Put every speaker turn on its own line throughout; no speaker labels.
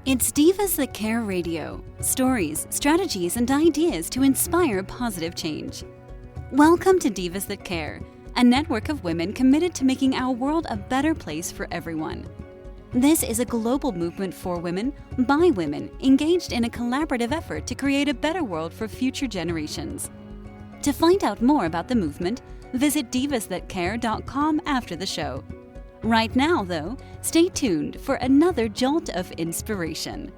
It's Divas That Care Radio. Stories, strategies, and ideas to inspire positive change. Welcome to Divas That Care, a network of women committed to making our world a better place for everyone. This is a global movement for women, by women, engaged in a collaborative effort to create a better world for future generations. To find out more about the movement, visit divasthatcare.com after the show. Right now, though, stay tuned for another jolt of inspiration.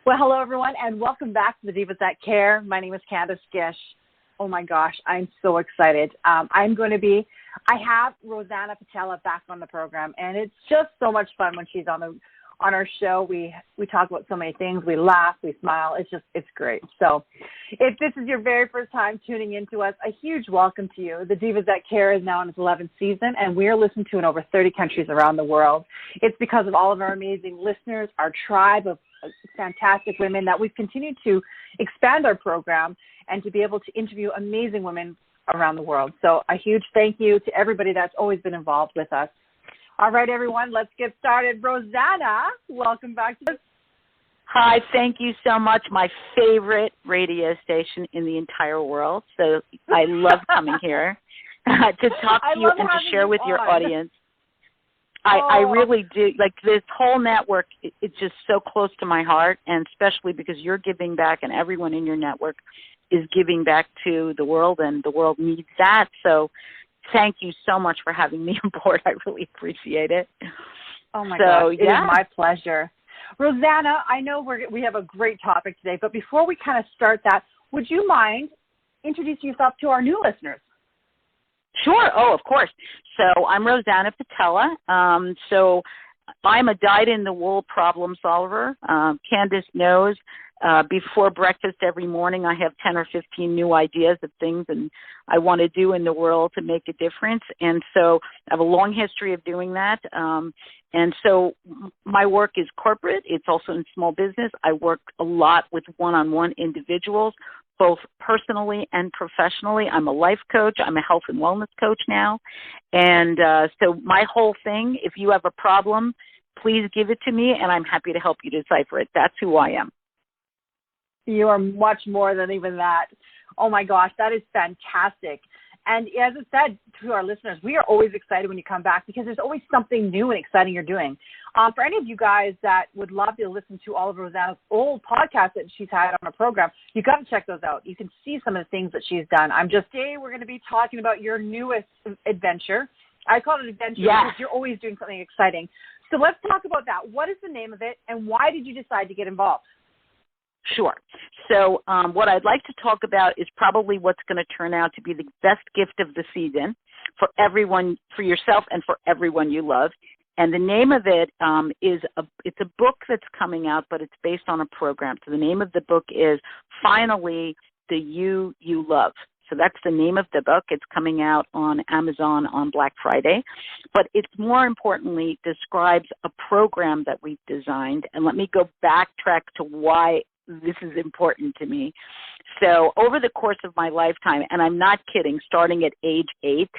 Well, hello, everyone, and welcome back to the Divas That Care. My name is Candace Gish. Oh, my gosh, I'm so excited. I have Rosanna back on the program, and it's just so much fun when she's on our show. We talk about so many things. We laugh, we smile. It's great. So if this is your very first time tuning into us, a huge welcome to you. The Divas That Care is now in its 11th season, and we are listened to in over 30 countries around the world. It's because of all of our amazing listeners, our tribe of fantastic women, that we've continued to expand our program and to be able to interview amazing women around the world. So a huge thank you to everybody that's always been involved with us. All right, everyone, let's get started. Rosanna, welcome back to us.
Hi, thank you so much. My favorite radio station in the entire world. So I love coming here to talk to you and to share with your audience. I really do. Like, this whole network, it's just so close to my heart, and especially because you're giving back and everyone in your network is giving back to the world, and the world needs that. So thank you so much for having me on board. I really appreciate it.
Oh, my gosh. It is my pleasure. Rosanna, I know we have a great topic today, but before we kind of start that, would you mind introducing yourself to our new listeners?
Sure. Oh, of course. So I'm Rosanna Patella. So I'm a dyed-in-the-wool problem solver. Candace knows before breakfast every morning I have 10 or 15 new ideas of things and I want to do in the world to make a difference. And so I have a long history of doing that. And so my work is corporate. It's also in small business. I work a lot with one-on-one individuals, both personally and professionally. I'm a life coach. I'm a health and wellness coach now. And so my whole thing, if you have a problem, please give it to me, and I'm happy to help you decipher it. That's who I am.
You are much more than even that. Oh, my gosh, that is fantastic. And as I said to our listeners, we are always excited when you come back because there's always something new and exciting you're doing. For any of you guys that would love to listen to all of Rosanna's old podcasts that she's had on her program, you've got to check those out. You can see some of the things that she's done. Today we're going to be talking about your newest adventure. I call it adventure because you're always doing something exciting. So let's talk about that. What is the name of it, and why did you decide to get involved?
Sure. So what I'd like to talk about is probably what's going to turn out to be the best gift of the season for everyone, for yourself and for everyone you love. And the name of it it's a book that's coming out, but it's based on a program. So the name of the book is Finally the You Love. So that's the name of the book. It's coming out on Amazon on Black Friday. But it more importantly describes a program that we've designed. And let me go backtrack to why this is important to me. So over the course of my lifetime, and I'm not kidding, starting at age 8,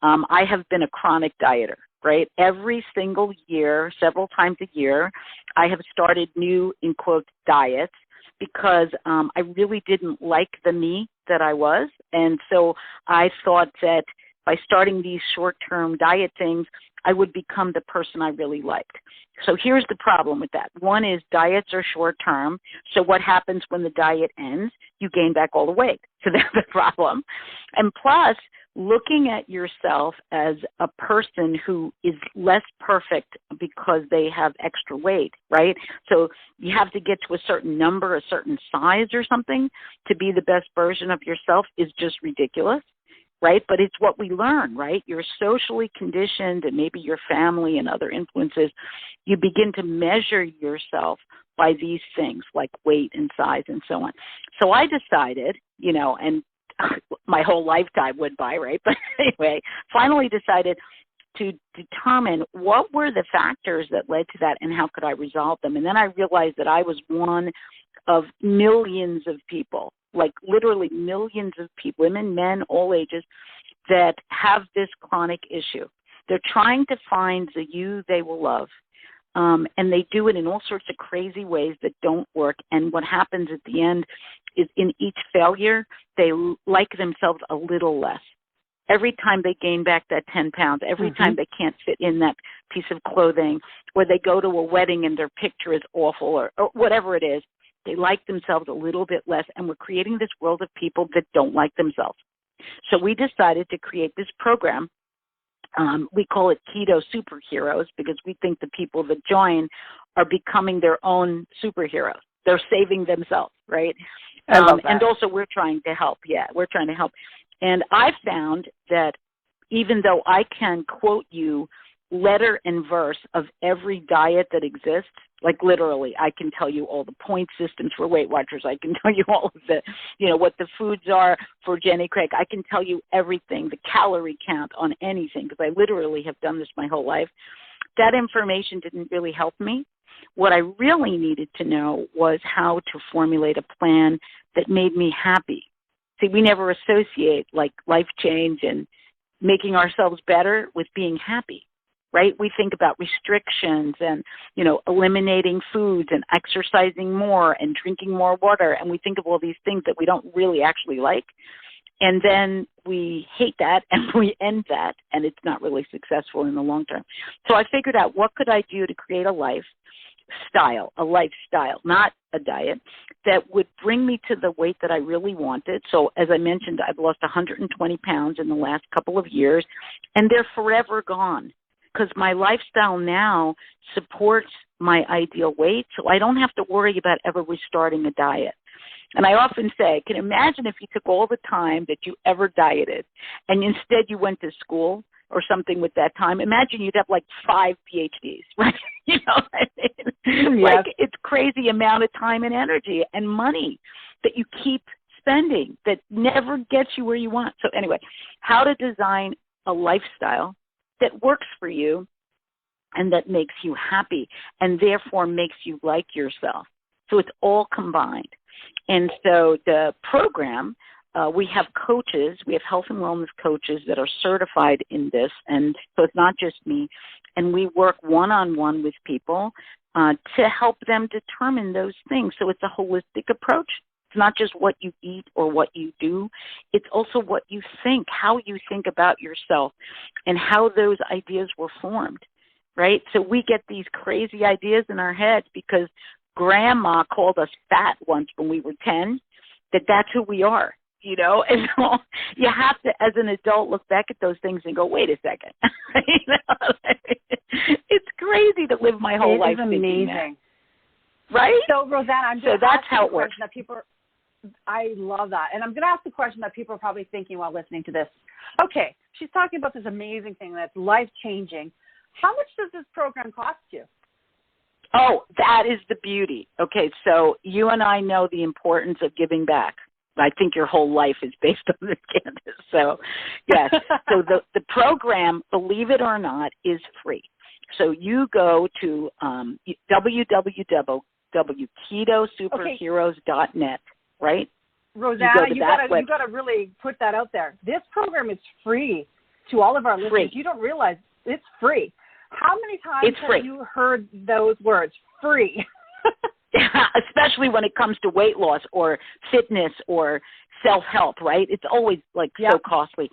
I have been a chronic dieter, right? Every single year, several times a year, I have started new, in quotes, diets because I really didn't like the me that I was. And so I thought that by starting these short-term diet things, I would become the person I really liked. So here's the problem with that. One is diets are short-term. So what happens when the diet ends? You gain back all the weight. So that's the problem. And plus, looking at yourself as a person who is less perfect because they have extra weight, right? So you have to get to a certain number, a certain size or something to be the best version of yourself is just ridiculous. Right? But it's what we learn, right? You're socially conditioned and maybe your family and other influences. You begin to measure yourself by these things like weight and size and so on. So I decided, and my whole lifetime went by, right? But anyway, finally decided to determine what were the factors that led to that and how could I resolve them. And then I realized that I was one of millions of people, like literally millions of people, women, men, all ages, that have this chronic issue. They're trying to find the you they will love, and they do it in all sorts of crazy ways that don't work. And what happens at the end is in each failure, they like themselves a little less. Every time they gain back that 10 pounds, every time they can't fit in that piece of clothing, or they go to a wedding and their picture is awful, or whatever it is, they like themselves a little bit less. And we're creating this world of people that don't like themselves. So we decided to create this program. We call it Keto Superheroes because we think the people that join are becoming their own superheroes. They're saving themselves, right?
I love that.
And also we're trying to help. Yeah, we're trying to help. And I found that even though I can quote you letter and verse of every diet that exists, like literally, I can tell you all the point systems for Weight Watchers. I can tell you all of the, what the foods are for Jenny Craig. I can tell you everything, the calorie count on anything, because I literally have done this my whole life. That information didn't really help me. What I really needed to know was how to formulate a plan that made me happy. See, we never associate like life change and making ourselves better with being happy, right? We think about restrictions and, eliminating foods and exercising more and drinking more water. And we think of all these things that we don't really actually like. And then we hate that and we end that, and it's not really successful in the long term. So I figured out what could I do to create a lifestyle, not a diet, that would bring me to the weight that I really wanted. So as I mentioned, I've lost 120 pounds in the last couple of years, and they're forever gone because my lifestyle now supports my ideal weight, so I don't have to worry about ever restarting a diet. And I often say, can you imagine if you took all the time that you ever dieted and instead you went to school or something with that time? Imagine you'd have like 5 PhDs, right? You know what I mean?
Yes.
Like it's crazy amount of time and energy and money that you keep spending that never gets you where you want. So anyway, how to design a lifestyle that works for you and that makes you happy and therefore makes you like yourself. So it's all combined. And so the program, we have coaches, we have health and wellness coaches that are certified in this, and so it's not just me, and we work one-on-one with people to help them determine those things. So it's a holistic approach. It's not just what you eat or what you do. It's also what you think, how you think about yourself, and how those ideas were formed, right? So we get these crazy ideas in our heads because Grandma called us fat once when we were 10, that's who we are, And so you have to, as an adult, look back at those things and go, wait a second. It's crazy to live my whole life thinking
amazing.
That. Right?
So, Rosanna, I'm
so
going to
that's
ask
how
you
it
a
works.
question that people I love that. And I'm going to ask the question that people are probably thinking while listening to this. Okay, she's talking about this amazing thing that's life-changing. How much does this program cost you?
Oh, that is the beauty. Okay, so you and I know the importance of giving back. I think your whole life is based on this, Candace. So, yes. So the program, believe it or not, is free. So you go to www.ketosuperheroes.net, right?
Rosanna, you got to really put that out there. This program is free to all of our listeners. You don't realize it's free. How many times have you heard those words, free?
Especially when it comes to weight loss or fitness or self-help, right? It's always so costly.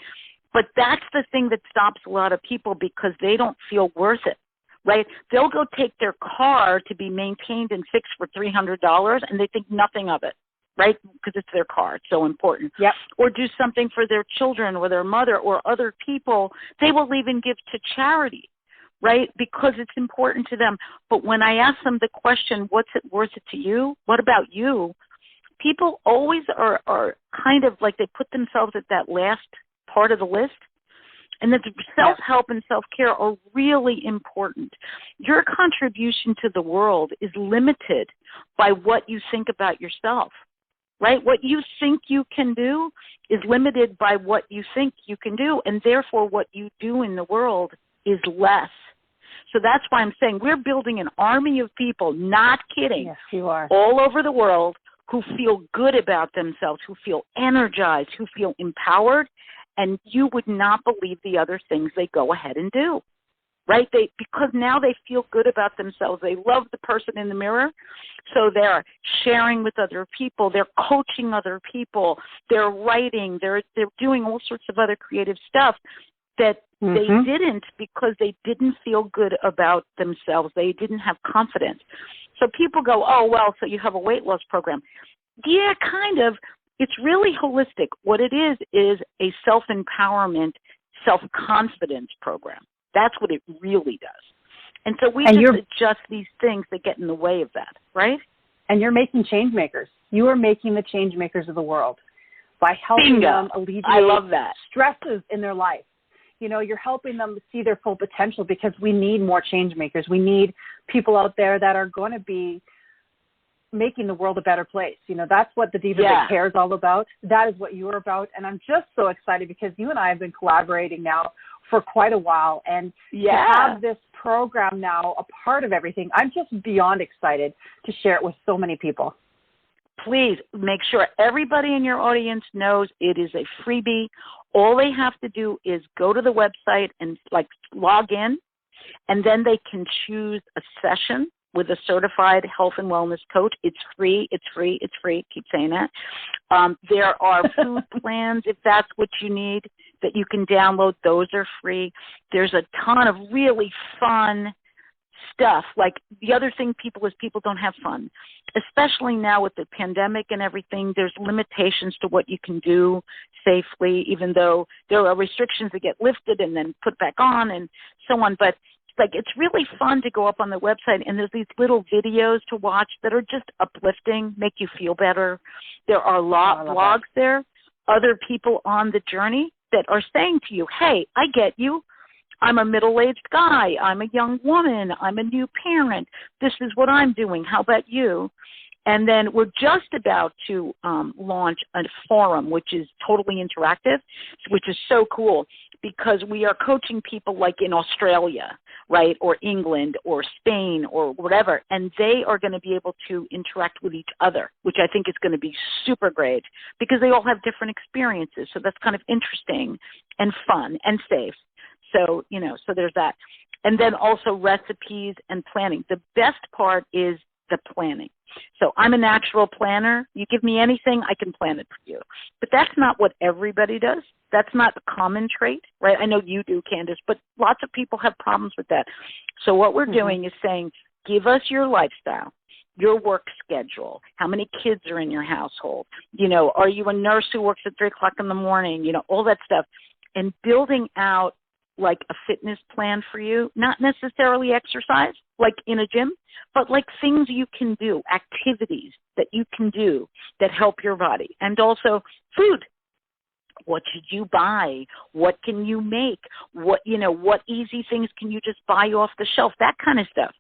But that's the thing that stops a lot of people because they don't feel worth it, right? They'll go take their car to be maintained and fixed for $300 and they think nothing of it, right? Because it's their car. It's so important.
Yep.
Or do something for their children or their mother or other people. They will even give to charity, right? Because it's important to them. But when I ask them the question, what's it worth it to you? What about you? People always are kind of like they put themselves at that last part of the list. And that self-help and self-care are really important. Your contribution to the world is limited by what you think about yourself, right? What you think you can do is limited by what you think you can do. And therefore, what you do in the world is less. So that's why I'm saying we're building an army of people, not kidding,
yes, you are,
all over the world who feel good about themselves, who feel energized, who feel empowered, and you would not believe the other things they go ahead and do. right? Because now they feel good about themselves. They love the person in the mirror, so they're sharing with other people. They're coaching other people. They're writing. They're doing all sorts of other creative stuff that they didn't because they didn't feel good about themselves. They didn't have confidence. So people go, oh, well, so you have a weight loss program. Yeah, kind of. It's really holistic. What it is a self-empowerment, self-confidence program. That's what it really does. And so we just adjust these things that get in the way of that, right?
And you're making change makers. You are making the change makers of the world by helping them alleviate stresses in their life. You know, you're helping them see their full potential because we need more change makers. We need people out there that are going to be making the world a better place. You know, that's what the Diva That Care is all about. That is what you're about. And I'm just so excited because you and I have been collaborating now for quite a while. And to have this program now a part of everything, I'm just beyond excited to share it with so many people.
Please make sure everybody in your audience knows it is a freebie. All they have to do is go to the website and log in, and then they can choose a session with a certified health and wellness coach. It's free. It's free. It's free. Keep saying that. There are food plans, if that's what you need, that you can download. Those are free. There's a ton of really fun stuff. Like the other thing people don't have fun, especially now with the pandemic and everything. There's limitations to what you can do safely, even though there are restrictions that get lifted and then put back on and so on. But it's really fun to go up on the website, and there's these little videos to watch that are just uplifting, make you feel better. There are blogs there, other people on the journey that are saying to you, hey, I get you. I'm a middle-aged guy. I'm a young woman. I'm a new parent. This is what I'm doing. How about you? And then we're just about to launch a forum, which is totally interactive, which is so cool because we are coaching people like in Australia, right, or England or Spain or whatever, and they are going to be able to interact with each other, which I think is going to be super great because they all have different experiences. So that's kind of interesting and fun and safe. So, so there's that. And then also recipes and planning. The best part is the planning. So I'm a natural planner. You give me anything, I can plan it for you. But that's not what everybody does. That's not a common trait, right? I know you do, Candace, but lots of people have problems with that. So what we're doing is saying, give us your lifestyle, your work schedule, how many kids are in your household, are you a nurse who works at 3 o'clock in the morning, all that stuff, and building out like a fitness plan for you, not necessarily exercise like in a gym, but like things you can do, activities that you can do that help your body, and also food. What should you buy? What can you make? What easy things can you just buy off the shelf? That kind of stuff,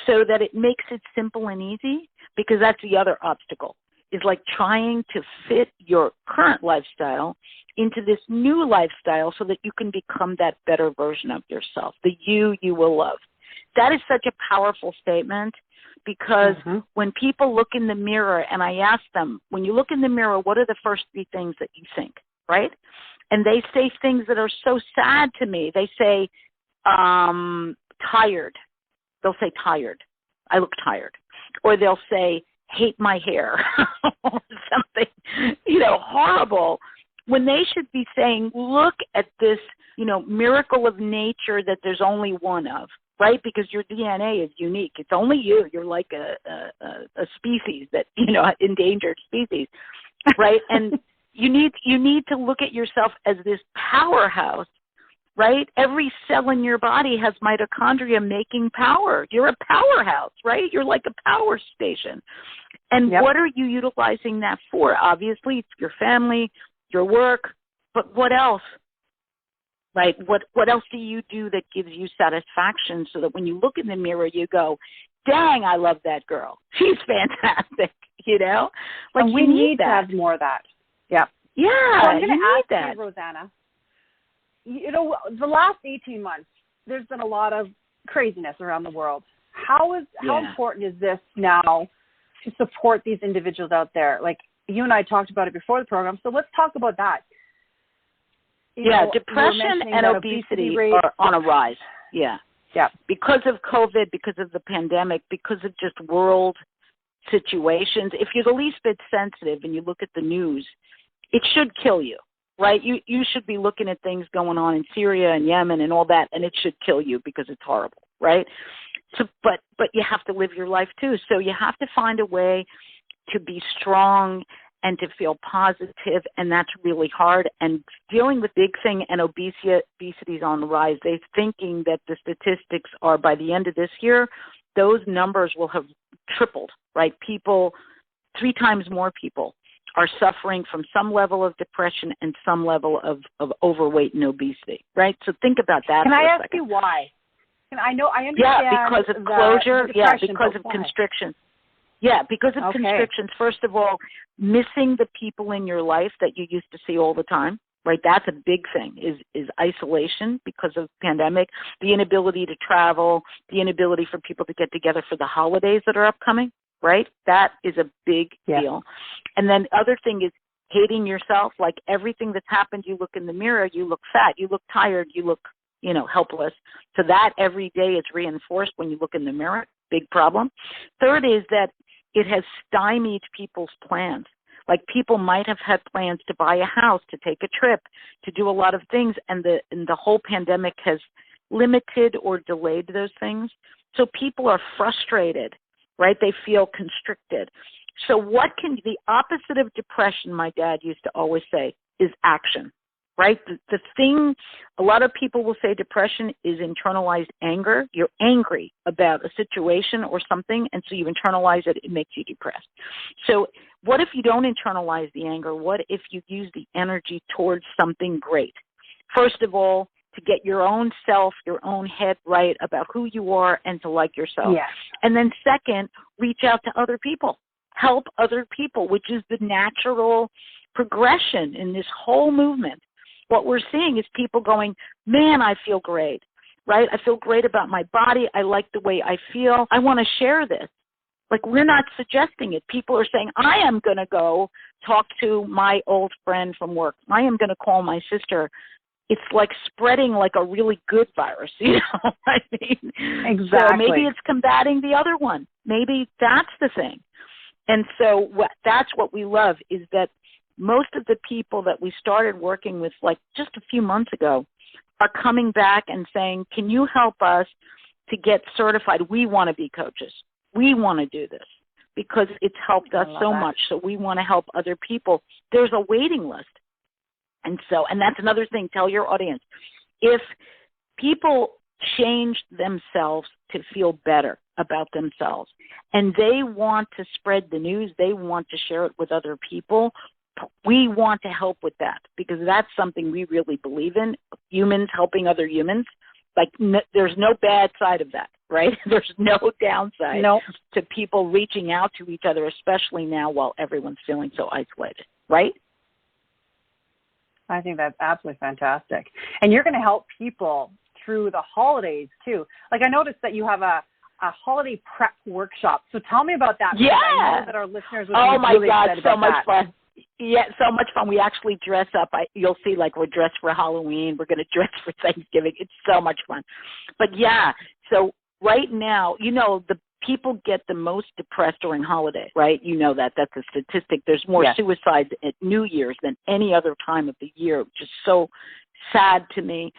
so that it makes it simple and easy, because that's the other obstacle, is like trying to fit your current lifestyle into this new lifestyle so that you can become that better version of yourself, the you will love. That is such a powerful statement, because when people look in the mirror and I ask them, when you look in the mirror, what are the first 3 things that you think, right? And they say things that are so sad to me. They say, tired. They'll say tired. I look tired. Or they'll say, hate my hair, or something, horrible, when they should be saying, look at this, miracle of nature that there's only one of, right? Because your DNA is unique. It's only you. You're like a species that, endangered species, right? And you need to look at yourself as this powerhouse, right? Every cell in your body has mitochondria making power. You're a powerhouse, right? You're like a power station. And what are you utilizing that for? Obviously, it's your family, your work, but what else? Right? What else do you do that gives you satisfaction, so that when you look in the mirror, you go, dang, I love that girl. She's fantastic, Like,
and we need to have more of that. Yeah.
Yeah,
so I'm going to
ask
you, Rosanna, the last 18 months, there's been a lot of craziness around the world. How important is this now to support these individuals out there? Like, you and I talked about it before the program, so let's talk about that.
Depression and obesity are on a rise. Yeah.
Yeah.
Because of COVID, because of the pandemic, because of just world situations, if you're the least bit sensitive and you look at the news, it should kill you, right? You should be looking at things going on in Syria and Yemen and all that, and it should kill you because it's horrible, right? So, but you have to live your life too. So you have to find a way to be strong and to feel positive, and that's really hard. And dealing with big thing and obesity is on the rise. They're thinking that the statistics are by the end of this year, those numbers will have tripled, right? 3 times more people are suffering from some level of depression and some level of overweight and obesity, right? So think about that.
Can
for
I
a
ask
second.
you why? I understand.
Yeah, because of closure. Yeah, because of
why?
constriction. Yeah, because of constrictions. First of all, missing the people in your life that you used to see all the time, right? That's a big thing, is isolation because of pandemic, the inability to travel, the inability for people to get together for the holidays that are upcoming, right? That is a big deal. And then the other thing is hating yourself. Like everything that's happened, you look in the mirror, you look fat, you look tired, you look, helpless. So that every day is reinforced when you look in the mirror. Big problem. Third is that it has stymied people's plans. Like people might have had plans to buy a house, to take a trip, to do a lot of things, and the whole pandemic has limited or delayed those things. So people are frustrated, right? They feel constricted. So the opposite of depression, my dad used to always say, is action, right? The thing, a lot of people will say depression is internalized anger. You're angry about a situation or something, and so you internalize it. It makes you depressed. So what if you don't internalize the anger? What if you use the energy towards something great? First of all, to get your own self, your own head right about who you are and to like yourself.
Yes.
And then second, reach out to other people. Help other people, which is the natural progression in this whole movement. What we're seeing is people going, man, I feel great, right? I feel great about my body. I like the way I feel. I want to share this. Like, we're not suggesting it. People are saying, I am going to go talk to my old friend from work. I am going to call my sister. It's like spreading like a really good virus, you know? I mean,
exactly.
So maybe it's combating the other one. Maybe that's the thing. And so that's what we love, is that most of the people that we started working with like just a few months ago are coming back and saying, can you help us to get certified? We want to be coaches. We want to do this because it's helped us so much. So we want to help other people. There's a waiting list. And that's another thing. Tell your audience, if people change themselves to feel better about themselves and they want to spread the news, they want to share it with other people, we want to help with that because that's something we really believe in, humans helping other humans. Like there's no bad side of that, right? There's no downside to people reaching out to each other, especially now while everyone's feeling so isolated, right?
I think that's absolutely fantastic. And you're going to help people through the holidays too. Like I noticed that you have a holiday prep workshop. So tell me about that.
Yeah.
I know that our listeners would be really excited about that.
Fun. Yeah, so much fun. We actually dress up. You'll see, like, we're dressed for Halloween. We're going to dress for Thanksgiving. It's so much fun. But, yeah, so right now, the people get the most depressed during holidays, right? You know that. That's a statistic. There's more suicides at New Year's than any other time of the year, which is so sad to me.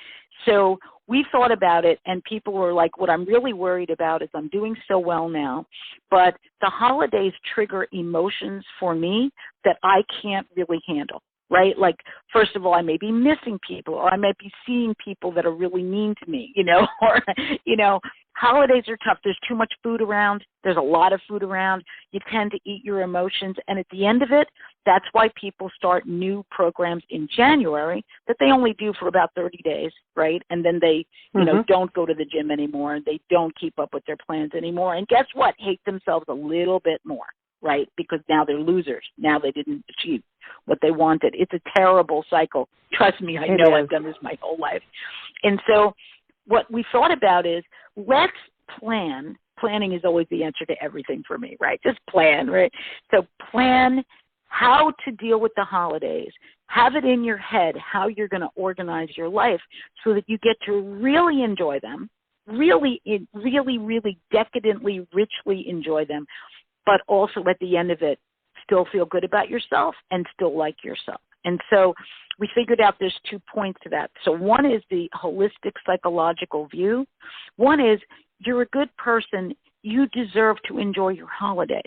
So we thought about it, and people were like, what I'm really worried about is I'm doing so well now, but the holidays trigger emotions for me that I can't really handle, right? Like, first of all, I may be missing people, or I might be seeing people that are really mean to me, or, holidays are tough. There's too much food around. There's a lot of food around. You tend to eat your emotions, and at the end of it, that's why people start new programs in January that they only do for about 30 days, right? And then they, don't go to the gym anymore, and they don't keep up with their plans anymore. And guess what? Hate themselves a little bit more, right? Because now they're losers. Now they didn't achieve what they wanted. It's a terrible cycle. Trust me, I know. I've done this my whole life. And so what we thought about is, let's plan. Planning is always the answer to everything for me, right? Just plan, right? So plan how to deal with the holidays. Have it in your head how you're going to organize your life so that you get to really enjoy them, really, really decadently, richly enjoy them, but also at the end of it, still feel good about yourself and still like yourself. And so we figured out there's 2 points to that. So one is the holistic psychological view. One is you're a good person. You deserve to enjoy your holidays.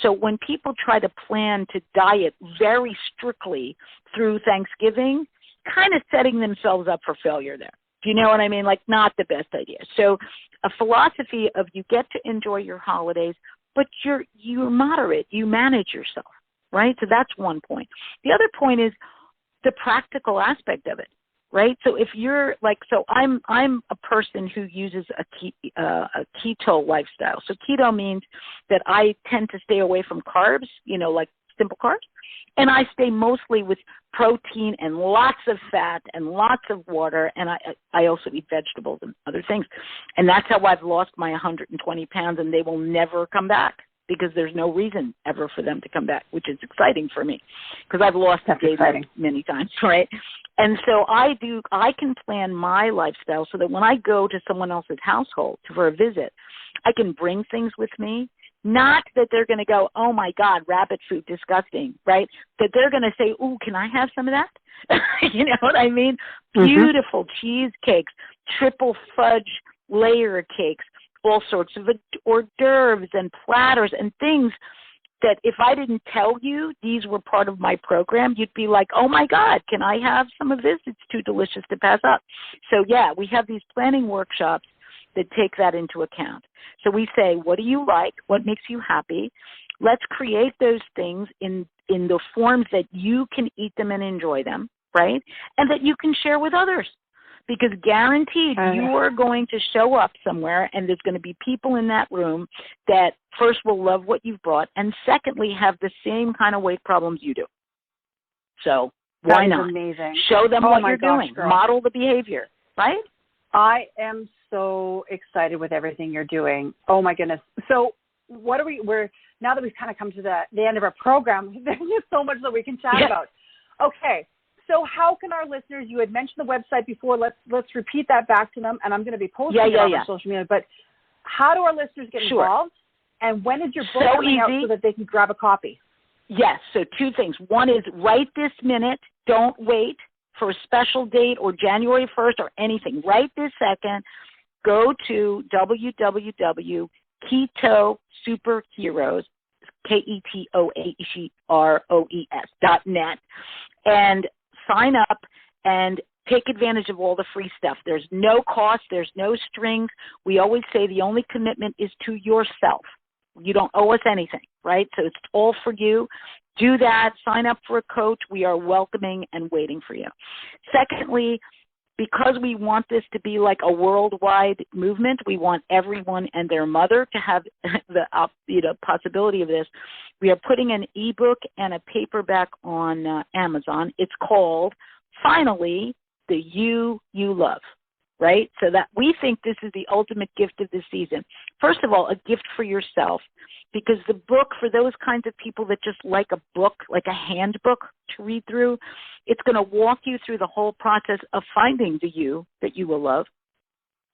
So when people try to plan to diet very strictly through Thanksgiving, kind of setting themselves up for failure there. Do you know what I mean? Like, not the best idea. So a philosophy of you get to enjoy your holidays, but you're moderate. You manage yourself, right? So that's one point. The other point is the practical aspect of it, right? So if you're like, so I'm a person who uses a keto lifestyle. So keto means that I tend to stay away from carbs, like simple carbs, and I stay mostly with protein and lots of fat and lots of water, and I also eat vegetables and other things. And that's how I've lost my 120 pounds, and they will never come back because there's no reason ever for them to come back, which is exciting for me because I've lost weight many times, right? And so I can plan my lifestyle so that when I go to someone else's household for a visit, I can bring things with me. Not that they're going to go, oh, my God, rabbit food, disgusting, right? That they're going to say, ooh, can I have some of that? You know what I mean? Mm-hmm. Beautiful cheesecakes, triple fudge layer cakes, all sorts of hors d'oeuvres and platters and things that if I didn't tell you these were part of my program, you'd be like, oh, my God, can I have some of this? It's too delicious to pass up. So, yeah, we have these planning workshops that take that into account. So we say, what do you like? What makes you happy? Let's create those things in the forms that you can eat them and enjoy them, right? And that you can share with others. Because guaranteed you are going to show up somewhere and there's going to be people in that room that first will love what you've brought and secondly have the same kind of weight problems you do. So why not?
Amazing.
Show them what you're doing. Girl. Model the behavior, right?
I am so excited with everything you're doing. Oh my goodness. So what are we're now that we've kind of come to the end of our program, there's just so much that we can chat about. Okay. So how can our listeners, you had mentioned the website before, let's repeat that back to them, and I'm going to be posting it on social media, but how do our listeners get involved, and when is your book coming out so that they can grab a copy?
Yes, so 2 things. One is right this minute, don't wait for a special date or January 1st or anything. Right this second, go to www.ketosuperheroes, KETOHEROES.net, and sign up and take advantage of all the free stuff. There's no cost. There's no strings. We always say the only commitment is to yourself. You don't owe us anything, right? So it's all for you. Do that. Sign up for a coach. We are welcoming and waiting for you. Secondly, because we want this to be like a worldwide movement, we want everyone and their mother to have the possibility of this. We are putting an ebook and a paperback on Amazon. It's called, finally, The You You Love, right? So that we think this is the ultimate gift of the season. First of all, a gift for yourself, because the book, for those kinds of people that just like a book, like a handbook to read through, it's going to walk you through the whole process of finding the you that you will love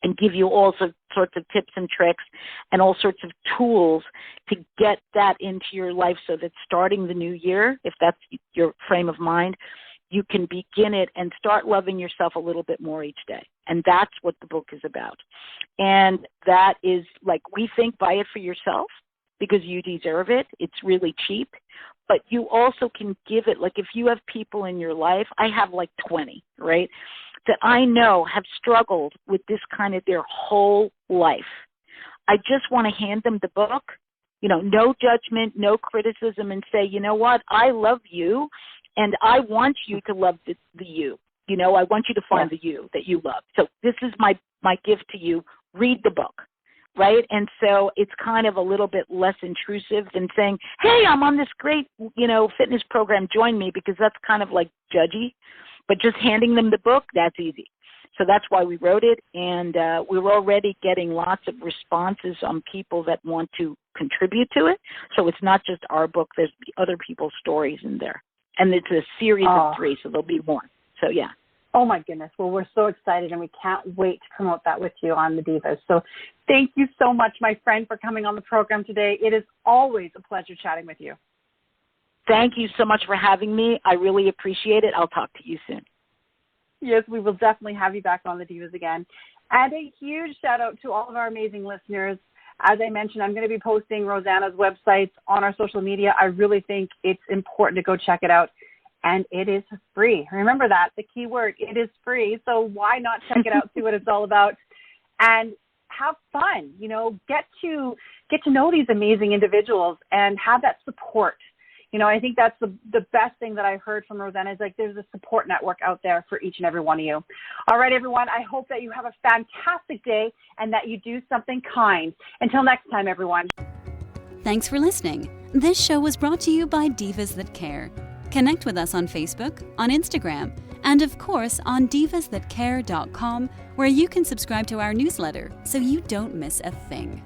and give you all sorts of tips and tricks and all sorts of tools to get that into your life so that starting the new year, if that's your frame of mind, you can begin it and start loving yourself a little bit more each day. And that's what the book is about. And that is, like, we think, buy it for yourself because you deserve it. It's really cheap. But you also can give it, like if you have people in your life, I have like 20, right, that I know have struggled with this kind of their whole life. I just want to hand them the book, no judgment, no criticism, and say, you know what, I love you, and I want you to love the you. I want you to find the you that you love. So this is my gift to you. Read the book. Right? And so it's kind of a little bit less intrusive than saying, hey, I'm on this great, fitness program, join me, because that's kind of like judgy. But just handing them the book, that's easy. So that's why we wrote it. And we're already getting lots of responses on people that want to contribute to it. So it's not just our book. There's other people's stories in there. And it's a series of 3, so there'll be more. So, yeah.
Oh my goodness. Well, we're so excited and we can't wait to promote that with you on the Divas. So thank you so much, my friend, for coming on the program today. It is always a pleasure chatting with you.
Thank you so much for having me. I really appreciate it. I'll talk to you soon.
Yes, we will definitely have you back on the Divas again. And a huge shout out to all of our amazing listeners. As I mentioned, I'm going to be posting Rosanna's websites on our social media. I really think it's important to go check it out. And it is free. Remember that, the key word, it is free. So why not check it out, see what it's all about, and have fun, get to know these amazing individuals and have that support. I think that's the best thing that I heard from Rosanna is there's a support network out there for each and every one of you. All right, everyone, I hope that you have a fantastic day and that you do something kind. Until next time, everyone.
Thanks for listening. This show was brought to you by Divas That Care. Connect with us on Facebook, on Instagram, and of course on divasthatcare.com, where you can subscribe to our newsletter so you don't miss a thing.